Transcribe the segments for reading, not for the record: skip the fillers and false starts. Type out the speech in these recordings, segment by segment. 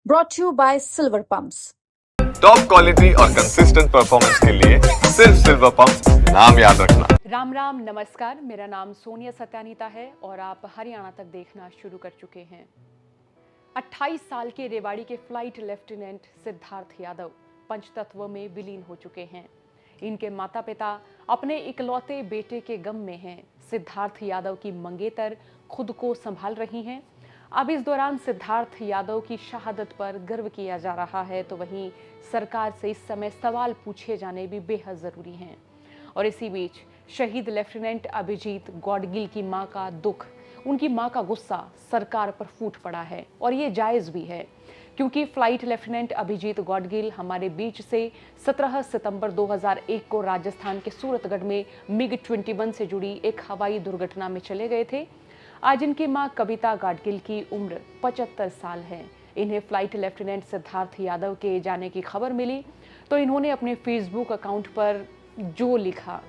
brought to you by Silver Pumps. Top quality और consistent performance के लिए सिर्फ सिल्वर पंप्स नाम याद रखना। राम राम नमस्कार, मेरा नाम सोनिया सत्यानीता है और आप हरियाणा तक देखना शुरू कर चुके हैं। 28 साल के रेवाड़ी के फ्लाइट लेफ्टिनेंट सिद्धार्थ यादव पंचतत्व में विलीन हो चुके हैं। इनके माता पिता अपने इकलौते बेटे के गम में हैं। सिद्धार्थ यादव की मंगेतर खुद को संभाल रही हैं। अब इस दौरान सिद्धार्थ यादव की शहादत पर गर्व किया जा रहा है, तो वहीं सरकार से इस समय सवाल पूछे जाने भी बेहद जरूरी हैं। और इसी बीच शहीद लेफ्टिनेंट अभिजीत गौडगिल की मां का दुख, उनकी मां का गुस्सा सरकार पर फूट पड़ा है और ये जायज भी है, क्योंकि फ्लाइट लेफ्टिनेंट अभिजीत गौडगिल हमारे बीच से 17 सितंबर 2001 को राजस्थान के सूरतगढ़ में MiG-21 से जुड़ी एक हवाई दुर्घटना में चले गए थे। आज इनकी मां कविता गौडगिल की उम्र 75 साल है। इन्हें फ्लाइट लेफ्टिनेंट सिद्धार्थ यादव के जाने की खबर मिली तो इन्होंने अपने फेसबुक अकाउंट पर जो लिखा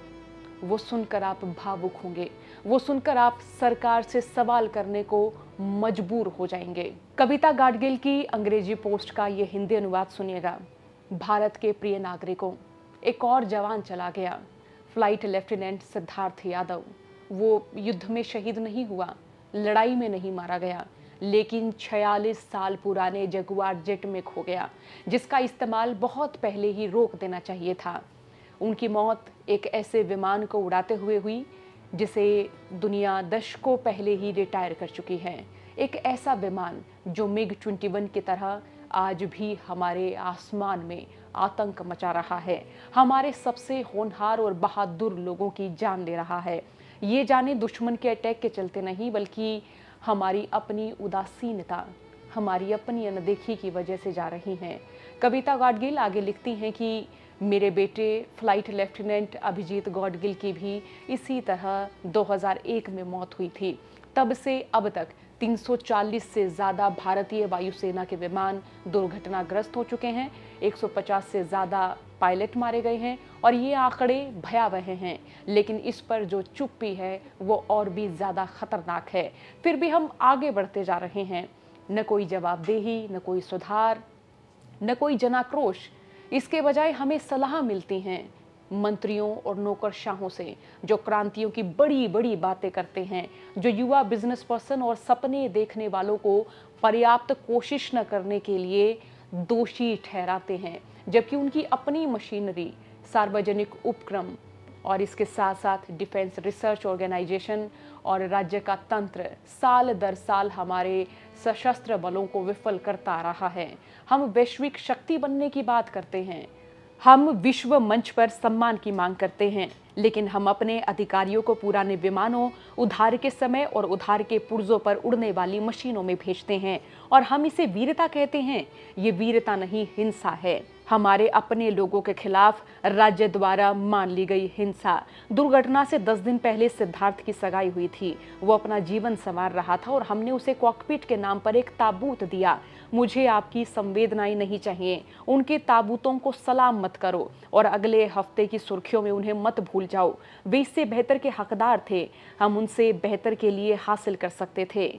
वो सुनकर आप भावुक होंगे, वो सुनकर आप सरकार से सवाल करने को मजबूर हो जाएंगे। कविता गौडगिल की अंग्रेजी पोस्ट का ये हिंदी अनुवाद सुनिएगा। भारत के प्रिय नागरिकों, एक और जवान चला गया। फ्लाइट लेफ्टिनेंट सिद्धार्थ यादव वो युद्ध में शहीद नहीं हुआ, लड़ाई में नहीं मारा गया, लेकिन 46 साल पुराने जगुआर जेट में खो गया, जिसका इस्तेमाल बहुत पहले ही रोक देना चाहिए था। उनकी मौत एक ऐसे विमान को उड़ाते हुए हुई जिसे दुनिया दशकों पहले ही रिटायर कर चुकी है। एक ऐसा विमान जो MiG-21 की तरह आज भी हमारे आसमान में आतंक मचा रहा है, हमारे सबसे होनहार और बहादुर लोगों की जान ले रहा है। ये जाने दुश्मन के अटैक के चलते नहीं, बल्कि हमारी अपनी उदासीनता, हमारी अपनी अनदेखी की वजह से जा रही हैं। कविता गौडगिल आगे लिखती हैं कि मेरे बेटे फ्लाइट लेफ्टिनेंट अभिजीत गौडगिल की भी इसी तरह 2001 में मौत हुई थी। तब से अब तक 340 से ज़्यादा भारतीय वायुसेना के विमान दुर्घटनाग्रस्त हो चुके हैं, 150 से ज़्यादा पायलट मारे गए हैं और ये आंकड़े भयावह हैं। लेकिन इस पर जो चुप्पी है वो और भी ज़्यादा खतरनाक है। फिर भी हम आगे बढ़ते जा रहे हैं। न कोई जवाबदेही, न कोई सुधार, न कोई जनाक्रोश। इसके बजाय हमें सलाह मिलती हैं मंत्रियों और नौकरशाहों से, जो क्रांतियों की बड़ी बड़ी बातें करते हैं, जो युवा बिजनेस पर्सन और सपने देखने वालों को पर्याप्त कोशिश न करने के लिए दोषी ठहराते हैं, जबकि उनकी अपनी मशीनरी, सार्वजनिक उपक्रम और इसके साथ साथ डिफेंस रिसर्च ऑर्गेनाइजेशन और राज्य का तंत्र साल दर साल हमारे सशस्त्र बलों को विफल करता आ रहा है। हम वैश्विक शक्ति बनने की बात करते हैं, हम विश्व मंच पर सम्मान की मांग करते हैं, लेकिन हम अपने अधिकारियों को पुराने विमानों, उधार के समय और उधार के पुर्जों पर उड़ने वाली मशीनों में भेजते हैं और हम इसे वीरता कहते हैं। ये वीरता नहीं, हिंसा है। हमारे अपने लोगों के खिलाफ राज्य द्वारा मान ली गई हिंसा। दुर्घटना से 10 दिन पहले सिद्धार्थ की सगाई हुई थी। वो अपना जीवन संवार रहा था और हमने उसे कॉकपिट के नाम पर एक ताबूत दिया। मुझे आपकी संवेदनाएं नहीं चाहिए। उनके ताबूतों को सलाम मत करो और अगले हफ्ते की सुर्खियों में उन्हें मत भूल जाओ। वे इससे बेहतर के हकदार थे। हम उनसे बेहतर के लिए हासिल कर सकते थे।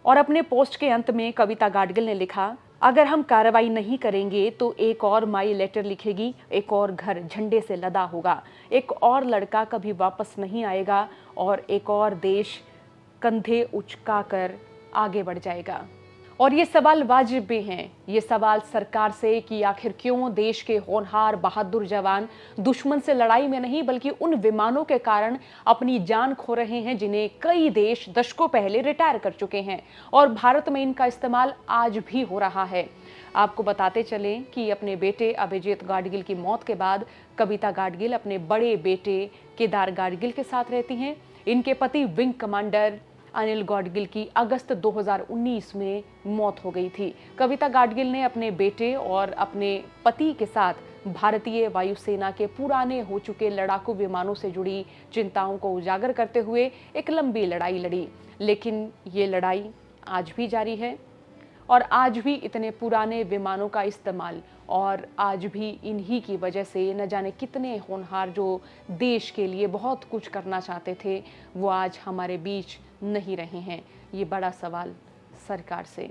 और अपने पोस्ट के अंत में कविता गौडगिल ने लिखा, अगर हम कार्रवाई नहीं करेंगे तो एक और माई लेटर लिखेगी, एक और घर झंडे से लदा होगा, एक और लड़का कभी वापस नहीं आएगा और एक और देश कंधे उचकाकर आगे बढ़ जाएगा। और ये सवाल वाजिब भी हैं। ये सवाल सरकार से कि आखिर क्यों देश के होनहार बहादुर जवान दुश्मन से लड़ाई में नहीं बल्कि उन विमानों के कारण अपनी जान खो रहे हैं, जिन्हें कई देश दशकों पहले रिटायर कर चुके हैं और भारत में इनका इस्तेमाल आज भी हो रहा है। आपको बताते चलें कि अपने बेटे अभिजीत गौडगिल की मौत के बाद कविता गौडगिल अपने बड़े बेटे केदार गौडगिल के साथ रहती हैं। इनके पति विंग कमांडर अनिल गौडगिल की अगस्त 2019 में मौत हो गई थी। कविता गौडगिल ने अपने बेटे और अपने पति के साथ भारतीय वायुसेना के पुराने हो चुके लड़ाकू विमानों से जुड़ी चिंताओं को उजागर करते हुए एक लंबी लड़ाई लड़ी, लेकिन ये लड़ाई आज भी जारी है और आज भी इतने पुराने विमानों का इस्तेमाल और आज भी इन्हीं की वजह से न जाने कितने होनहार जो देश के लिए बहुत कुछ करना चाहते थे वो आज हमारे बीच नहीं रहे हैं। ये बड़ा सवाल सरकार से।